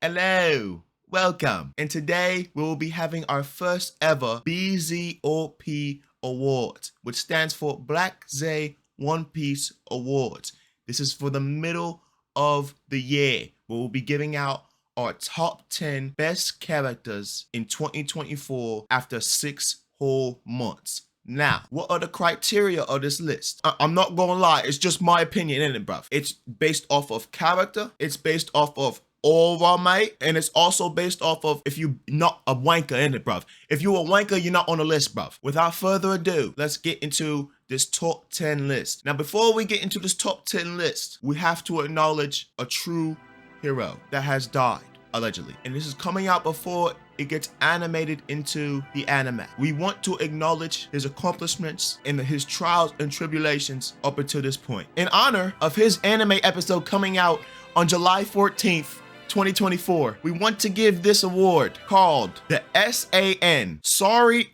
Hello, welcome. And today we will be having our first ever BZOP Awards, which stands for Blackzay One Piece Awards. This is for the middle of the year. We will be giving out our top 10 best characters in 2024 after 6 whole months. Now, what are the criteria of this list? I'm not gonna lie, it's just my opinion, isn't it, bruv? It's based off of character, it's based off of all mate, and it's also based off of if you not a wanker, in it, bruv. If you a wanker, you're not on the list, bruv. Without further ado, let's get into this top 10 list. Now, before we get into this top 10 list, we have to acknowledge a true hero that has died, allegedly. And this is coming out before it gets animated into the anime. We want to acknowledge his accomplishments and his trials and tribulations up until this point. In honor of his anime episode coming out on July 14th, 2024, we want to give this award called the SAN. Sorry,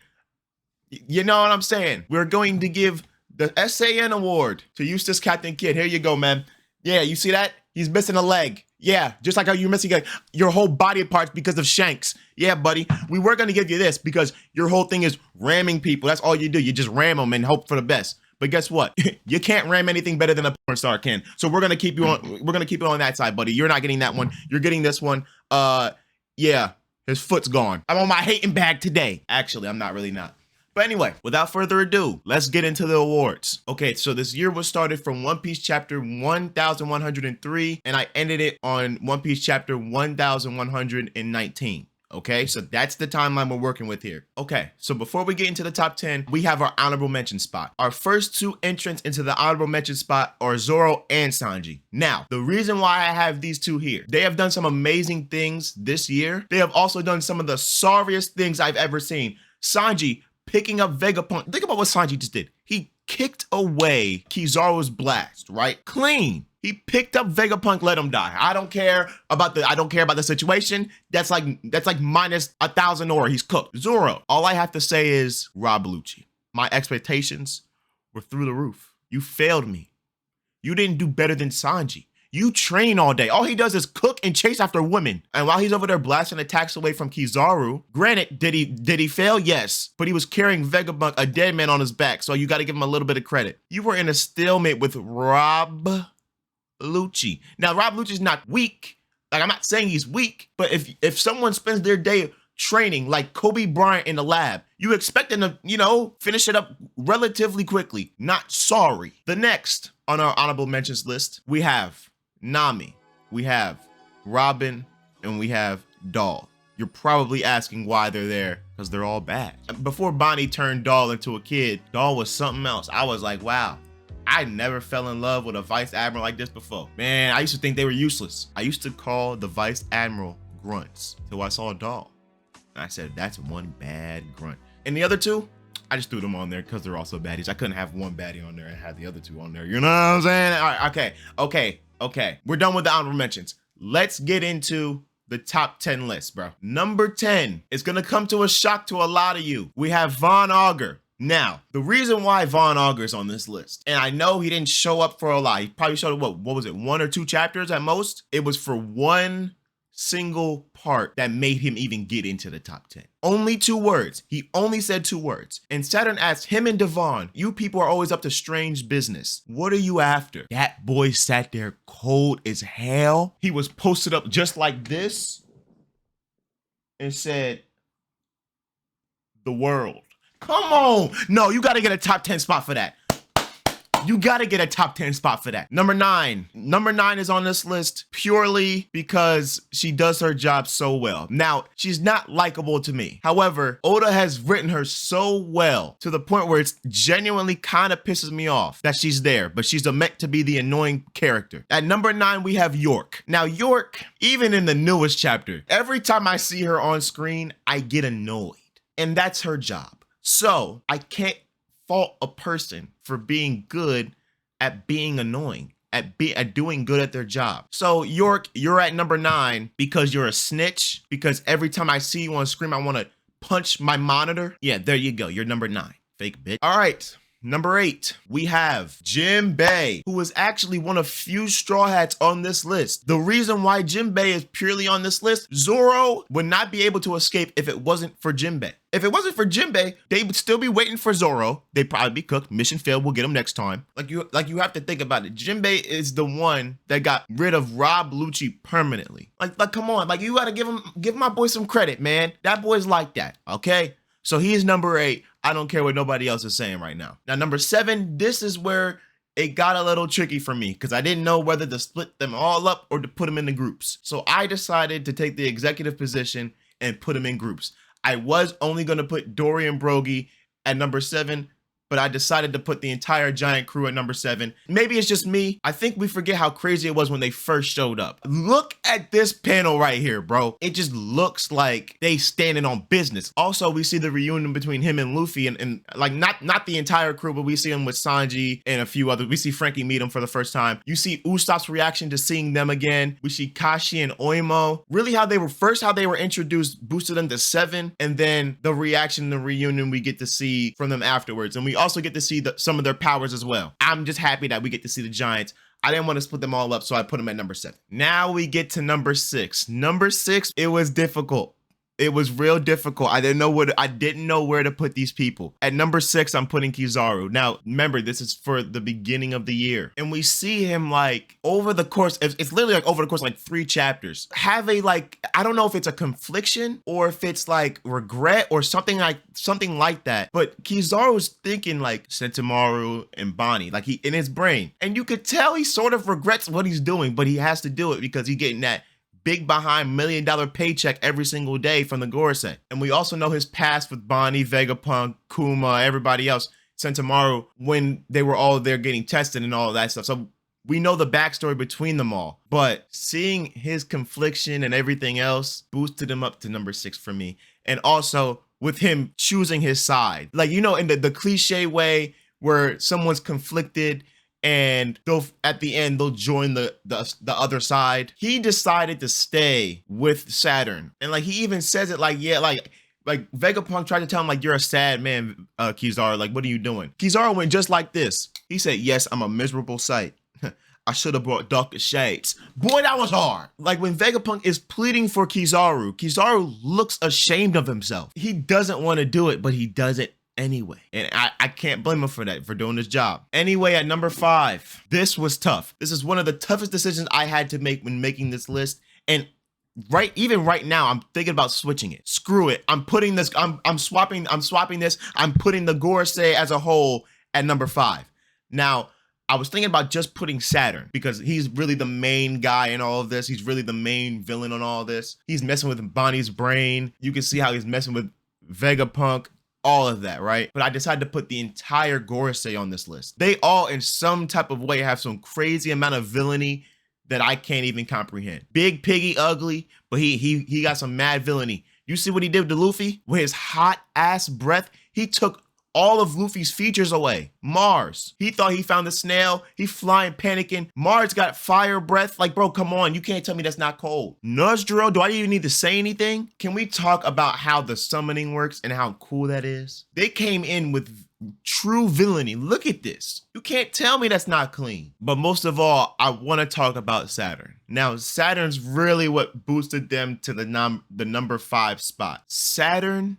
you know what I'm saying? We're going to give the SAN award to Eustace Captain Kidd. Here you go, man. Yeah, you see that? He's missing a leg. Yeah, just like how you're missing your whole body parts because of Shanks. Yeah, buddy, we were going to give you this because your whole thing is ramming people. That's all you do. You just ram them and hope for the best. But guess what? You can't ram anything better than a porn star can. So we're going to keep you on. We're going to keep it on that side, buddy. You're not getting that one. You're getting this one. Yeah, his foot's gone. I'm on my hating bag today. Actually, I'm not really not. But anyway, without further ado, let's get into the awards. Okay, so this year was started from One Piece chapter 1103, and I ended it on One Piece chapter 1119. Okay, so that's the timeline we're working with here. Okay, so before we get into the top 10, we have our honorable mention spot. Our first two entrants into the honorable mention spot are Zoro and Sanji. Now, the reason why I have these two here, they have done some amazing things this year. They have also done some of the sorriest things I've ever seen. Sanji picking up Vegapunk. Think about what Sanji just did. He kicked away Kizaru's blast, right? Clean. He picked up Vegapunk, let him die. I don't care about the situation. That's like minus 1,000 ore. He's cooked. Zoro. All I have to say is Rob Lucci. My expectations were through the roof. You failed me. You didn't do better than Sanji. You train all day. All he does is cook and chase after women. And while he's over there blasting attacks away from Kizaru, granted, did he fail? Yes. But he was carrying Vegapunk, a dead man, on his back. So you got to give him a little bit of credit. You were in a stalemate with Rob Lucci. Now, Rob Lucci's not weak. Like, I'm not saying he's weak. But if someone spends their day training like Kobe Bryant in the lab, you expect them to, finish it up relatively quickly. Not sorry. The next on our honorable mentions list, we have Nami, we have Robin, and we have Doll. You're probably asking why they're there, because they're all bad. Before Bonnie turned Doll into a kid, Doll was something else. I was like, wow, I never fell in love with a Vice Admiral like this before. Man, I used to think they were useless. I used to call the Vice Admiral grunts till I saw Doll. And I said, that's one bad grunt. And the other two, I just threw them on there because they're also baddies. I couldn't have one baddie on there and have the other two on there. You know what I'm saying? All right, okay. We're done with the honorable mentions. Let's get into the top 10 list, bro. Number 10 is going to come to a shock to a lot of you. We have Von Augur. Now, the reason why Von Augur is on this list, and I know he didn't show up for a lot. He probably showed up, what was it, 1 or 2 chapters at most? It was for one single part that made him even get into the top 10. Only 2 words. He only said 2 words. And Saturn asked him and Devon, you people are always up to strange business. What are you after? That boy sat there cold as hell. He was posted up just like this and said, the world. Come on. No, you got to get a top 10 spot for that. You gotta get a top 10 spot for that. Number 9. Number 9 is on this list purely because she does her job so well. Now, she's not likable to me. However, Oda has written her so well to the point where it's genuinely kind of pisses me off that she's there, but she's meant to be the annoying character. At number 9, we have York. Now, York, even in the newest chapter, every time I see her on screen, I get annoyed. And that's her job. So I can't fault a person for being good at being annoying, at doing good at their job. So York, you're at number 9 because you're a snitch, because every time I see you on screen, I want to punch my monitor. Yeah, there you go. You're number 9. Fake bitch. All right. Number 8, we have Jinbei, who is actually one of few Straw Hats on this list. The reason why Jinbei is purely on this list, Zoro would not be able to escape if it wasn't for Jinbei. If it wasn't for Jinbei, they would still be waiting for Zoro. They'd probably be cooked. Mission failed. We'll get him next time. Like you have to think about it. Jinbei is the one that got rid of Rob Lucci permanently. Like come on. Like, you gotta give my boy some credit, man. That boy's like that. Okay. So he is number 8. I don't care what nobody else is saying right now. Now, number 7, this is where it got a little tricky for me because I didn't know whether to split them all up or to put them into groups. So I decided to take the executive position and put them in groups. I was only going to put Dorian Brogy at number 7, but I decided to put the entire Giant crew at number 7. Maybe it's just me. I think we forget how crazy it was when they first showed up. Look at this panel right here, bro. It just looks like they standing on business. Also, we see the reunion between him and Luffy and like not the entire crew, but we see him with Sanji and a few others. We see Frankie meet him for the first time. You see Usopp's reaction to seeing them again. We see Kashi and Oimo. Really how they were introduced boosted them to 7, and then the reaction, the reunion we get to see from them afterwards. And we also get to see some of their powers as well. I'm just happy that we get to see the Giants. I didn't want to split them all up, so I put them at number 7. Now we get to number 6. Number 6, it was difficult. It was real difficult. I didn't know where to put these people. At number 6, I'm putting Kizaru. Now, remember, this is for the beginning of the year. And we see him like over the course, it's literally like over the course of like 3 chapters, have a like, I don't know if it's a confliction or if it's like regret or something like that. But Kizaru's thinking like Sentomaru and Bonnie, like he in his brain. And you could tell he sort of regrets what he's doing, but he has to do it because he's getting that big behind $1 million paycheck every single day from the Gorosei. And we also know his past with Bonnie, Vegapunk, Kuma, everybody else, Sentomaru, when they were all there getting tested and all of that stuff. So we know the backstory between them all. But seeing his confliction and everything else boosted him up to number 6 for me. And also with him choosing his side. Like, you know, in the cliche way where someone's conflicted and at the end they'll join the other side. He decided to stay with Saturn, and like he even says it like, yeah, like Vegapunk tried to tell him like, you're a sad man, Kizaru. Like, what are you doing? Kizaru went just like this. He said, yes, I'm a miserable sight. I should have brought darker shades. Boy, that was hard. Like when Vegapunk is pleading for Kizaru, Kizaru looks ashamed of himself. He doesn't want to do it, but he does it anyway. And I can't blame him for that, for doing his job. Anyway, at number 5, this was tough. This is one of the toughest decisions I had to make when making this list. And even right now, I'm thinking about switching it. Screw it. I'm putting this, I'm swapping this. I'm putting the Gorosei as a whole at number 5. Now, I was thinking about just putting Saturn because he's really the main guy in all of this. He's really the main villain on all this. He's messing with Bonnie's brain. You can see how he's messing with Vegapunk. All of that, right? But I decided to put the entire Gorosei on this list. They all, in some type of way, have some crazy amount of villainy that I can't even comprehend. Big Piggy ugly, but he got some mad villainy. You see what he did to Luffy? With his hot ass breath, he took all of Luffy's features away. Mars. He thought he found the snail. He flying, panicking. Mars got fire breath. Like, bro, come on. You can't tell me that's not cold. Nozdro, do I even need to say anything? Can we talk about how the summoning works and how cool that is? They came in with true villainy. Look at this. You can't tell me that's not clean. But most of all, I want to talk about Saturn. Now, Saturn's really what boosted them to the number 5 spot. Saturn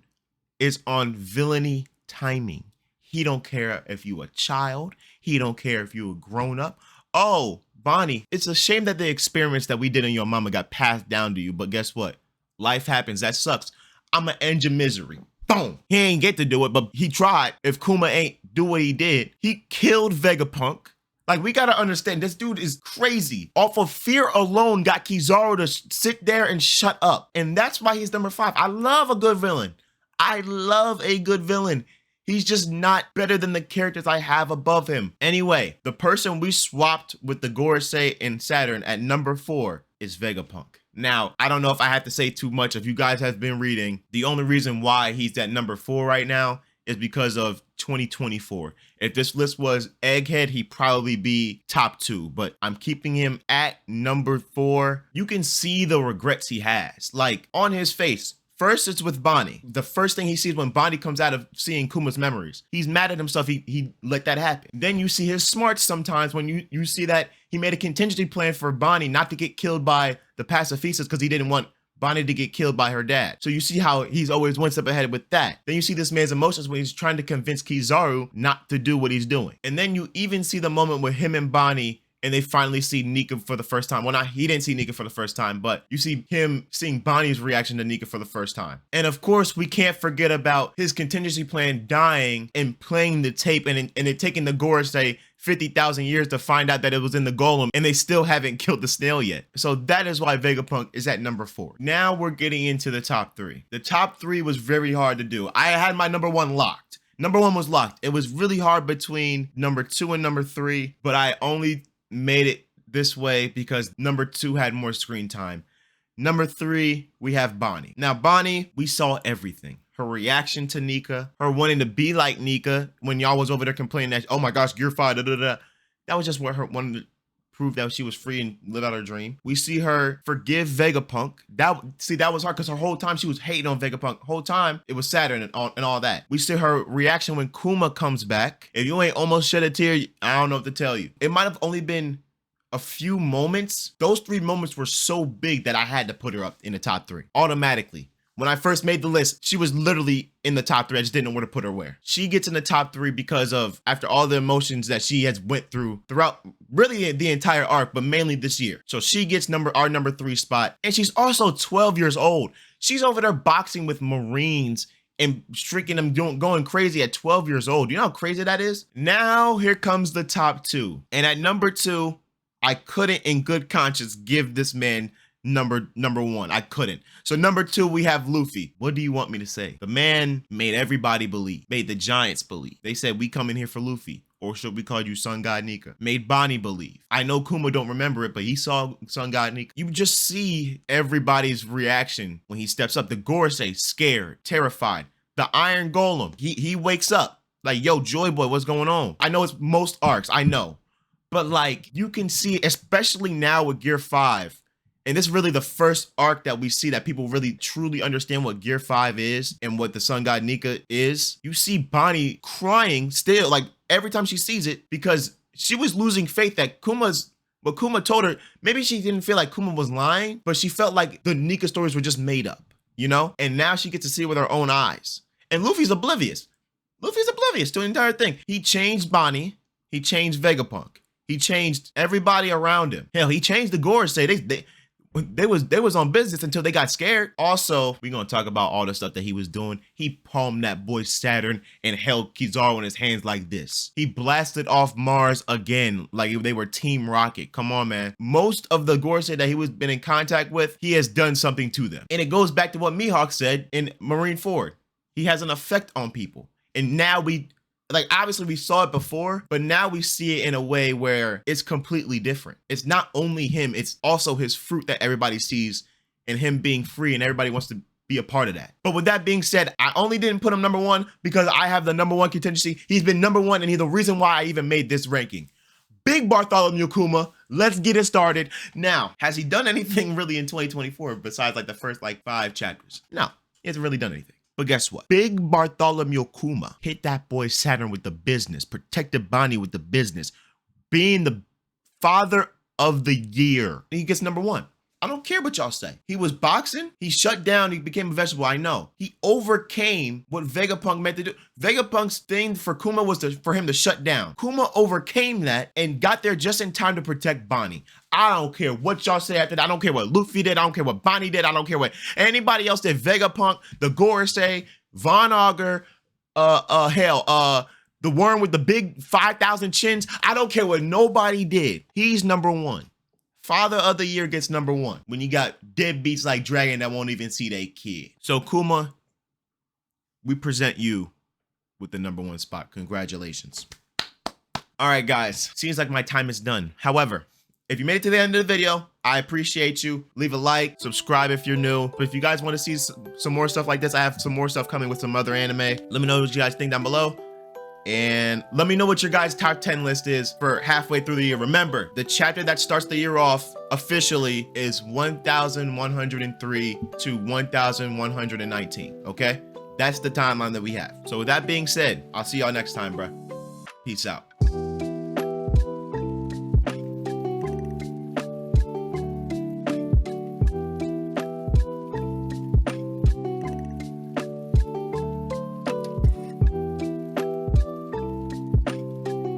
is on villainy timing. He don't care if you a child. He don't care if you a grown up. Oh, Bonnie, it's a shame that the experiments that we did on your mama got passed down to you, but guess what? Life happens. That sucks. I'ma end your misery. Boom. He ain't get to do it, but he tried. If Kuma ain't do what he did, he killed Vegapunk. Like, we gotta understand, this dude is crazy. Off of fear alone got Kizaru to sit there and shut up. And that's why he's number 5. I love a good villain. I love a good villain. He's just not better than the characters I have above him. Anyway, the person we swapped with the Gorosei and Saturn at number 4 is Vegapunk. Now, I don't know if I have to say too much. If you guys have been reading, the only reason why he's at number 4 right now is because of 2024. If this list was Egghead, he'd probably be top 2, but I'm keeping him at number 4. You can see the regrets he has, like on his face. First, it's with Bonnie. The first thing he sees when Bonnie comes out of seeing Kuma's memories, he's mad at himself. He let that happen. Then you see his smarts sometimes when you see that he made a contingency plan for Bonnie not to get killed by the pacifistas because he didn't want Bonnie to get killed by her dad. So you see how he's always one step ahead with that. Then you see this man's emotions when he's trying to convince Kizaru not to do what he's doing. And then you even see the moment with him and Bonnie and they finally see Nika for the first time. Well, he didn't see Nika for the first time, but you see him seeing Bonnie's reaction to Nika for the first time. And of course, we can't forget about his contingency plan dying and playing the tape and it taking the Gorosei 50,000 years to find out that it was in the golem and they still haven't killed the snail yet. So that is why Vegapunk is at number 4. Now we're getting into the top 3. The top 3 was very hard to do. I had my number 1 locked. Number 1 was locked. It was really hard between number 2 and number 3, but I only made it this way because number 2 had more screen time. Number 3, we have Bonnie. Now, Bonnie, we saw everything. Her reaction to Nika, her wanting to be like Nika when y'all was over there complaining that, oh my gosh, Gear 5, da da da. That was just what her wanted to prove that she was free and live out her dream. We see her forgive Vegapunk. That was hard because her whole time she was hating on Vegapunk. Whole time it was Saturn and all that. We see her reaction when Kuma comes back. If you ain't almost shed a tear, I don't know what to tell you. It might have only been a few moments. Those 3 moments were so big that I had to put her up in the top 3 automatically. When I first made the list, she was literally in the top 3. I just didn't know where to put her where. She gets in the top 3 because of, after all the emotions that she has went through throughout really the entire arc, but mainly this year. So she gets our number 3 spot. And she's also 12 years old. She's over there boxing with Marines and streaking them, going crazy at 12 years old. You know how crazy that is? Now here comes the top 2. And at number 2, I couldn't in good conscience give this man number 1. I couldn't. So number 2, we have Luffy. What do you want me to say? The man made everybody believe, made the giants believe. They said, we come in here for Luffy, or should we call you Sun God Nika? Made Bonnie believe. I know Kuma don't remember it, but he saw Sun God Nika. You just see everybody's reaction when he steps up. The Gorosei, scared, terrified. The Iron Golem, he wakes up like, yo, Joy Boy, what's going on? I know it's most arcs, I know. But like, you can see, especially now with Gear 5, and this is really the first arc that we see that people really truly understand what Gear 5 is and what the Sun God Nika is. You see Bonnie crying still, like every time she sees it, because she was losing faith that what Kuma told her, maybe she didn't feel like Kuma was lying, but she felt like the Nika stories were just made up, you know? And now she gets to see it with her own eyes. And Luffy's oblivious. Luffy's oblivious to the entire thing. He changed Bonnie. He changed Vegapunk. He changed everybody around him. Hell, he changed the Gorosei. They was on business until they got scared. Also, we're gonna talk about all the stuff that he was doing. He palmed that boy Saturn and held Kizaru in his hands like this. He blasted off Mars again, like they were Team Rocket. Come on, man. Most of the Gorosei that he was been in contact with, he has done something to them. And it goes back to what Mihawk said in Marineford. He has an effect on people. And now obviously we saw it before, but now we see it in a way where it's completely different. It's not only him, it's also his fruit that everybody sees and him being free and everybody wants to be a part of that. But with that being said, I only didn't put him number 1 because I have the number 1 contingency. He's been number 1 and he's the reason why I even made this ranking. Big Bartholomew Kuma, let's get it started. Now, has he done anything really in 2024 besides like the first 5 chapters? No, he hasn't really done anything. But guess what? Big Bartholomew Kuma hit that boy Saturn with the business, protected Bonnie with the business, being the father of the year. He gets number 1. I don't care what y'all say. He was boxing. He shut down. He became a vegetable. I know. He overcame what Vegapunk meant to do. Vegapunk's thing for Kuma was for him to shut down. Kuma overcame that and got there just in time to protect Bonnie. I don't care what y'all say after that. I don't care what Luffy did. I don't care what Bonnie did. I don't care what anybody else did. Vegapunk, the Gorosei, Von Auger, the worm with the big 5,000 chins. I don't care what nobody did. He's number 1. Father of the year gets number 1 when you got deadbeats like Dragon that won't even see their kid. So Kuma, we present you with the number 1 spot. Congratulations. All right, guys, seems like my time is done. However, if you made it to the end of the video, I appreciate you. Leave a like, subscribe if you're new. But if you guys want to see some more stuff like this, I have some more stuff coming with some other anime. Let me know what you guys think down below. And let me know what your guys' top 10 list is for halfway through the year. Remember, the chapter that starts the year off officially is 1103 to 1119. Okay, that's the timeline that we have. So with that being said, I'll see y'all next time, bro. Peace out.